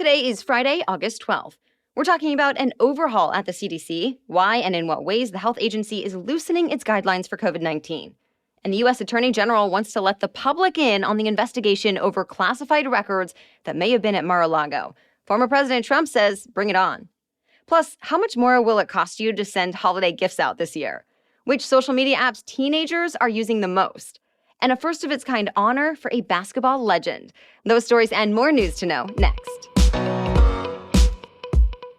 Today is Friday, August 12th. We're talking about an overhaul at the CDC, why and in what ways the health agency is loosening its guidelines for COVID-19. And the U.S. Attorney General wants to let the public in on the investigation over classified records that may have been at Mar-a-Lago. Former President Trump says, bring it on. Plus, how much more will it cost you to send holiday gifts out this year? Which social media apps teenagers are using the most? And a first-of-its-kind honor for a basketball legend. Those stories and more news to know next.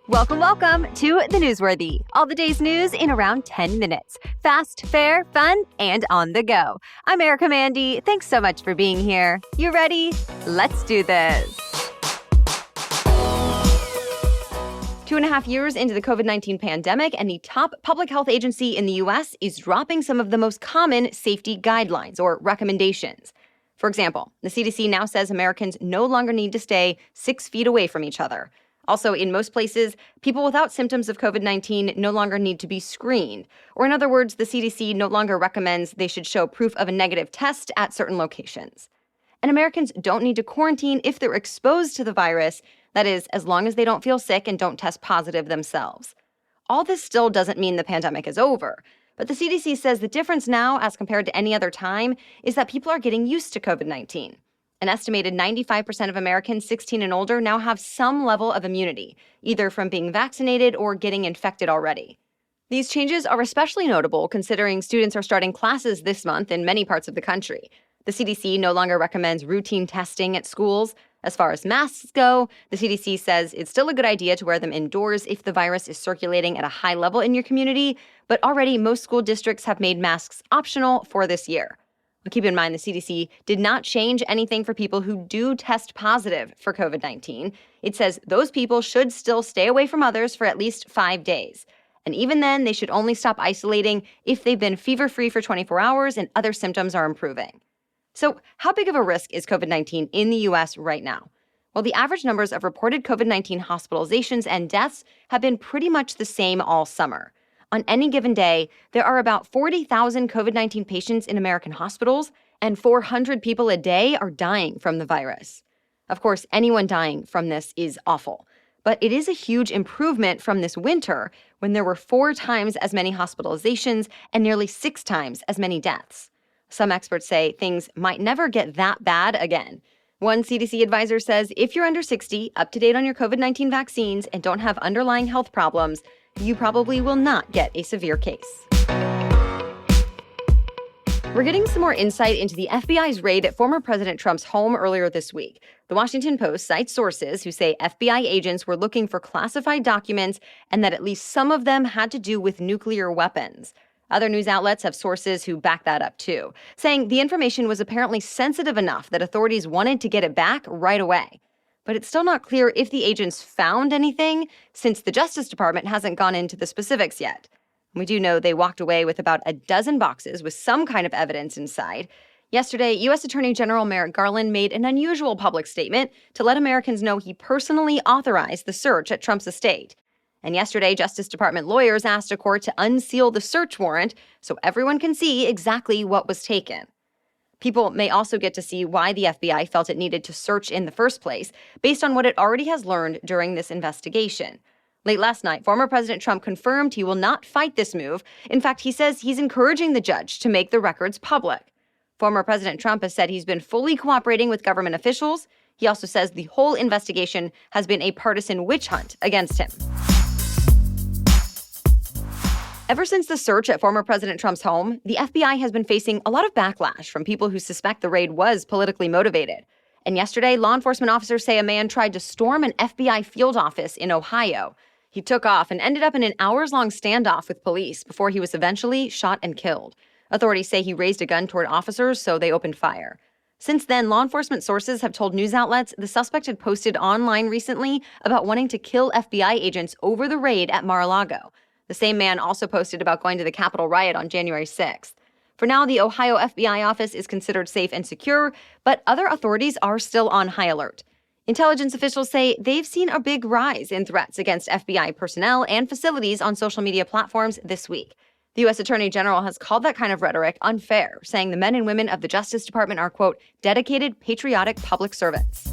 Welcome to The Newsworthy. All the day's news in around 10 minutes. Fast, fair, fun, and on the go. I'm Erica Mandy. Thanks so much for being here. You ready? Let's do this. 2.5 years into the COVID-19 pandemic, and the top public health agency in the U.S. is dropping some of the most common safety guidelines or recommendations. For example, the CDC now says Americans no longer need to stay 6 feet away from each other. Also, in most places, people without symptoms of COVID-19 no longer need to be screened. Or in other words, the CDC no longer recommends they should show proof of a negative test at certain locations. And Americans don't need to quarantine if they're exposed to the virus. That is, as long as they don't feel sick and don't test positive themselves. All this still doesn't mean the pandemic is over. But the CDC says the difference now, as compared to any other time, is that people are getting used to COVID-19. An estimated 95% of Americans 16 and older now have some level of immunity, either from being vaccinated or getting infected already. These changes are especially notable considering students are starting classes this month in many parts of the country. The CDC no longer recommends routine testing at schools. As far as masks go, the CDC says it's still a good idea to wear them indoors if the virus is circulating at a high level in your community, but already most school districts have made masks optional for this year. But keep in mind, the CDC did not change anything for people who do test positive for COVID-19. It says those people should still stay away from others for at least 5 days. And even then, they should only stop isolating if they've been fever-free for 24 hours and other symptoms are improving. So how big of a risk is COVID-19 in the U.S. right now? Well, the average numbers of reported COVID-19 hospitalizations and deaths have been pretty much the same all summer. On any given day, there are about 40,000 COVID-19 patients in American hospitals, and 400 people a day are dying from the virus. Of course, anyone dying from this is awful. But it is a huge improvement from this winter when there were 4 times as many hospitalizations and nearly 6 times as many deaths. Some experts say things might never get that bad again. One CDC advisor says if you're under 60, up to date on your COVID-19 vaccines, and don't have underlying health problems, you probably will not get a severe case. We're getting some more insight into the FBI's raid at former President Trump's home earlier this week. The Washington Post cites sources who say FBI agents were looking for classified documents and that at least some of them had to do with nuclear weapons. Other news outlets have sources who back that up too, saying the information was apparently sensitive enough that authorities wanted to get it back right away. But it's still not clear if the agents found anything, since the Justice Department hasn't gone into the specifics yet. We do know they walked away with about a dozen boxes with some kind of evidence inside. Yesterday, U.S. Attorney General Merrick Garland made an unusual public statement to let Americans know he personally authorized the search at Trump's estate. And yesterday, Justice Department lawyers asked a court to unseal the search warrant so everyone can see exactly what was taken. People may also get to see why the FBI felt it needed to search in the first place, based on what it already has learned during this investigation. Late last night, former President Trump confirmed he will not fight this move. In fact, he says he's encouraging the judge to make the records public. Former President Trump has said he's been fully cooperating with government officials. He also says the whole investigation has been a partisan witch hunt against him. Ever since the search at former President Trump's home, the FBI has been facing a lot of backlash from people who suspect the raid was politically motivated. And yesterday, law enforcement officers say a man tried to storm an FBI field office in Ohio. He took off and ended up in an hours-long standoff with police before he was eventually shot and killed. Authorities say he raised a gun toward officers, so they opened fire. Since then, law enforcement sources have told news outlets the suspect had posted online recently about wanting to kill FBI agents over the raid at Mar-a-Lago. The same man also posted about going to the Capitol riot on January 6th. For now, the Ohio FBI office is considered safe and secure, but other authorities are still on high alert. Intelligence officials say they've seen a big rise in threats against FBI personnel and facilities on social media platforms this week. The U.S. Attorney General has called that kind of rhetoric unfair, saying the men and women of the Justice Department are, quote, dedicated, patriotic public servants.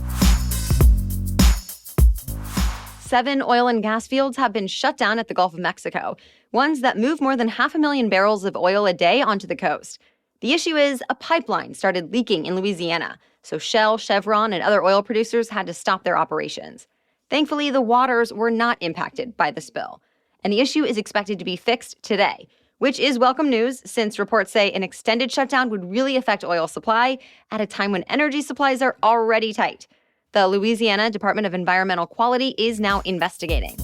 7 oil and gas fields have been shut down at the Gulf of Mexico, ones that move more than 500,000 barrels of oil a day onto the coast. The issue is a pipeline started leaking in Louisiana, so Shell, Chevron, and other oil producers had to stop their operations. Thankfully, the waters were not impacted by the spill, and the issue is expected to be fixed today, which is welcome news since reports say an extended shutdown would really affect oil supply at a time when energy supplies are already tight. The Louisiana Department of Environmental Quality is now investigating.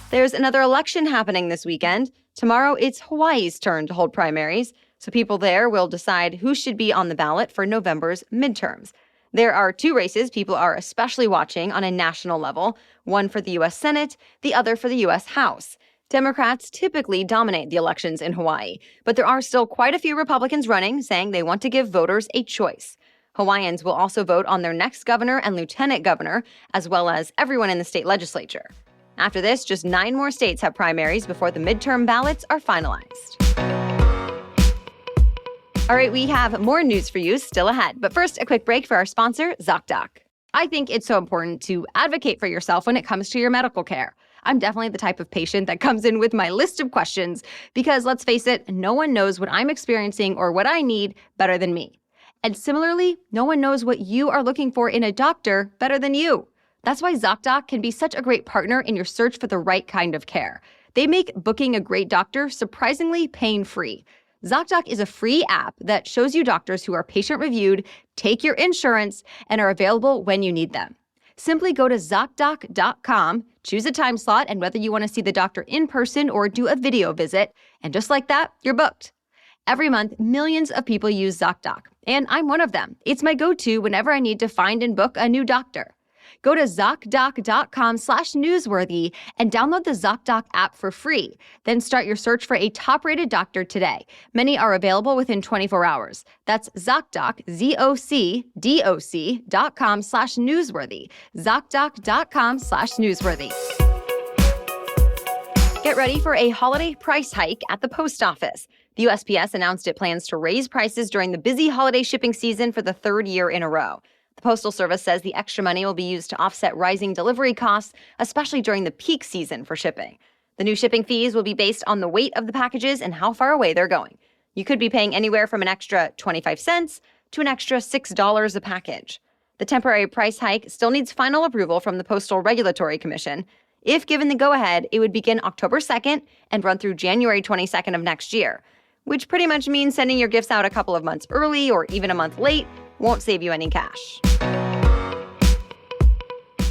There's another election happening this weekend. Tomorrow, it's Hawaii's turn to hold primaries, so people there will decide who should be on the ballot for November's midterms. There are 2 races people are especially watching on a national level, one for the U.S. Senate, the other for the U.S. House. Democrats typically dominate the elections in Hawaii, but there are still quite a few Republicans running, saying they want to give voters a choice. Hawaiians will also vote on their next governor and lieutenant governor, as well as everyone in the state legislature. After this, just 9 more states have primaries before the midterm ballots are finalized. All right, we have more news for you still ahead. But first, a quick break for our sponsor, ZocDoc. I think it's so important to advocate for yourself when it comes to your medical care. I'm definitely the type of patient that comes in with my list of questions because, let's face it, no one knows what I'm experiencing or what I need better than me. And similarly, no one knows what you are looking for in a doctor better than you. That's why ZocDoc can be such a great partner in your search for the right kind of care. They make booking a great doctor surprisingly pain-free. ZocDoc is a free app that shows you doctors who are patient-reviewed, take your insurance, and are available when you need them. Simply go to ZocDoc.com, choose a time slot and whether you want to see the doctor in person or do a video visit, and just like that, you're booked. Every month, millions of people use ZocDoc, and I'm one of them. It's my go-to whenever I need to find and book a new doctor. Go to ZocDoc.com/newsworthy and download the ZocDoc app for free. Then start your search for a top-rated doctor today. Many are available within 24 hours. That's ZocDoc, ZocDoc.com/newsworthy. ZocDoc.com/newsworthy. Get ready for a holiday price hike at the post office. The USPS announced it plans to raise prices during the busy holiday shipping season for the 3rd year in a row. The Postal Service says the extra money will be used to offset rising delivery costs, especially during the peak season for shipping. The new shipping fees will be based on the weight of the packages and how far away they're going. You could be paying anywhere from an extra 25 cents to an extra $6 a package. The temporary price hike still needs final approval from the Postal Regulatory Commission. If given the go-ahead, it would begin October 2nd and run through January 22nd of next year, which pretty much means sending your gifts out a couple of months early or even a month late won't save you any cash.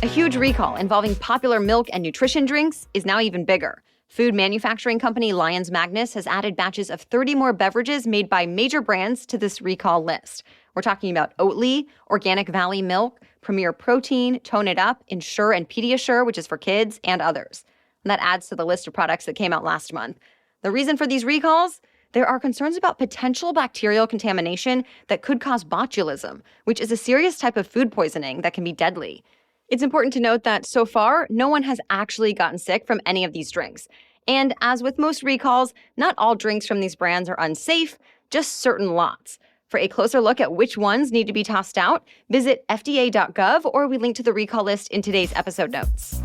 A huge recall involving popular milk and nutrition drinks is now even bigger. Food manufacturing company Lyons Magnus has added batches of 30 more beverages made by major brands to this recall list. We're talking about Oatly, Organic Valley Milk, Premier Protein, Tone It Up, Ensure and Pediasure, which is for kids, and others. And that adds to the list of products that came out last month. The reason for these recalls? There are concerns about potential bacterial contamination that could cause botulism, which is a serious type of food poisoning that can be deadly. It's important to note that so far, no one has actually gotten sick from any of these drinks. And as with most recalls, not all drinks from these brands are unsafe, just certain lots. For a closer look at which ones need to be tossed out, visit fda.gov or we link to the recall list in today's episode notes.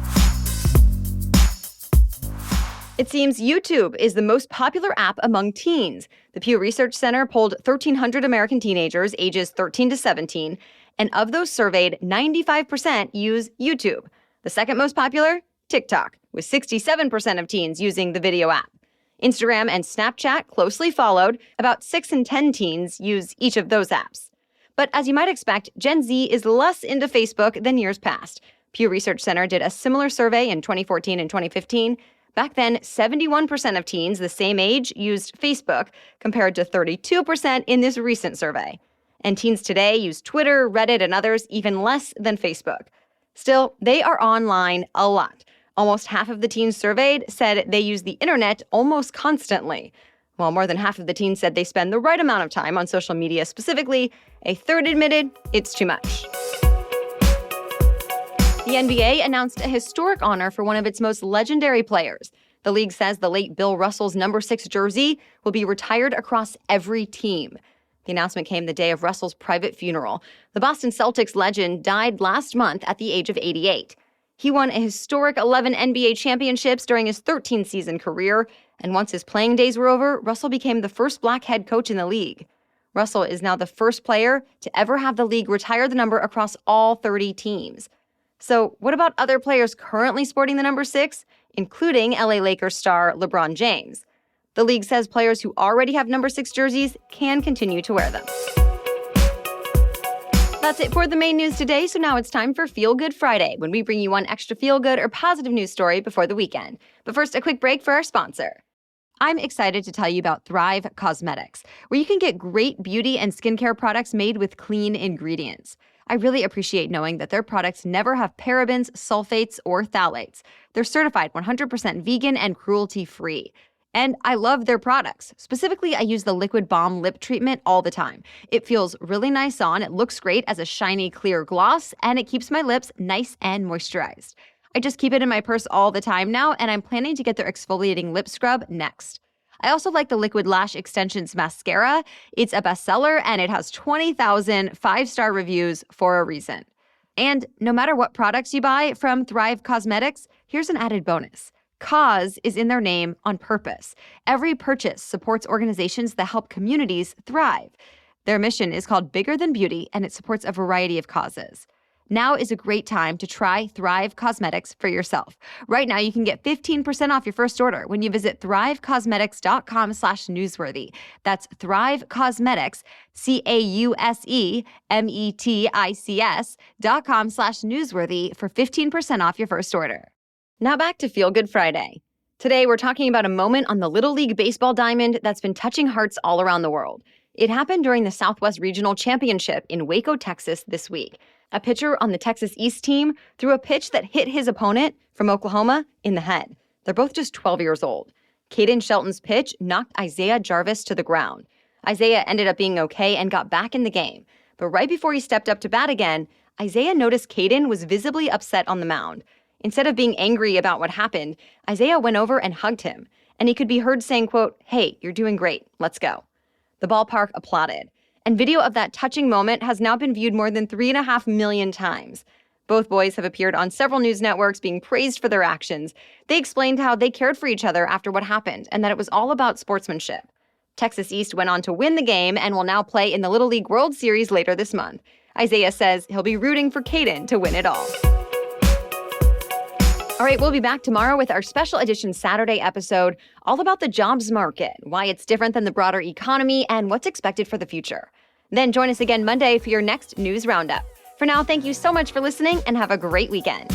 It seems YouTube is the most popular app among teens. The Pew Research Center polled 1,300 American teenagers ages 13 to 17, and of those surveyed, 95% use YouTube. The second most popular? TikTok, with 67% of teens using the video app. Instagram and Snapchat closely followed. About 6 in 10 teens use each of those apps. But as you might expect, Gen Z is less into Facebook than years past. Pew Research Center did a similar survey in 2014 and 2015. Back then, 71% of teens the same age used Facebook, compared to 32% in this recent survey. And teens today use Twitter, Reddit, and others even less than Facebook. Still, they are online a lot. Almost half of the teens surveyed said they use the internet almost constantly. While more than half of the teens said they spend the right amount of time on social media specifically, a third admitted it's too much. The NBA announced a historic honor for one of its most legendary players. The league says the late Bill Russell's number 6 jersey will be retired across every team. The announcement came the day of Russell's private funeral. The Boston Celtics legend died last month at the age of 88. He won a historic 11 NBA championships during his 13-season career, and once his playing days were over, Russell became the first black head coach in the league. Russell is now the first player to ever have the league retire the number across all 30 teams. So what about other players currently sporting the number 6, including LA Lakers star LeBron James? The league says players who already have number 6 jerseys can continue to wear them. That's it for the main news today, so now it's time for Feel Good Friday, when we bring you one extra feel-good or positive news story before the weekend. But first, a quick break for our sponsor. I'm excited to tell you about Thrive Cosmetics, where you can get great beauty and skincare products made with clean ingredients. I really appreciate knowing that their products never have parabens, sulfates, or phthalates. They're certified 100% vegan and cruelty-free. And I love their products. Specifically, I use the Liquid Balm Lip Treatment all the time. It feels really nice on, it looks great as a shiny, clear gloss, and it keeps my lips nice and moisturized. I just keep it in my purse all the time now, and I'm planning to get their exfoliating lip scrub next. I also like the Liquid Lash Extensions Mascara. It's a bestseller, and it has 20,000 5-star reviews for a reason. And no matter what products you buy from Thrive Cosmetics, here's an added bonus. Cause is in their name on purpose. Every purchase supports organizations that help communities thrive. Their mission is called Bigger Than Beauty, and it supports a variety of causes. Now is a great time to try Thrive Cosmetics for yourself. Right now, you can get 15% off your first order when you visit thrivecosmetics.com/newsworthy. That's Thrive Cosmetics, CAUSEMETICS.com/newsworthy for 15% off your first order. Now back to Feel Good Friday. Today, we're talking about a moment on the Little League Baseball diamond that's been touching hearts all around the world. It happened during the Southwest Regional Championship in Waco, Texas this week. A pitcher on the Texas East team threw a pitch that hit his opponent from Oklahoma in the head. They're both just 12 years old. Caden Shelton's pitch knocked Isaiah Jarvis to the ground. Isaiah ended up being okay and got back in the game. But right before he stepped up to bat again, Isaiah noticed Caden was visibly upset on the mound. Instead of being angry about what happened, Isaiah went over and hugged him. And he could be heard saying, quote, "Hey, you're doing great. Let's go." The ballpark applauded. And video of that touching moment has now been viewed more than 3.5 million times. Both boys have appeared on several news networks being praised for their actions. They explained how they cared for each other after what happened and that it was all about sportsmanship. Texas East went on to win the game and will now play in the Little League World Series later this month. Isaiah says he'll be rooting for Caden to win it all. All right, we'll be back tomorrow with our special edition Saturday episode all about the jobs market, why it's different than the broader economy, and what's expected for the future. Then join us again Monday for your next news roundup. For now, thank you so much for listening and have a great weekend.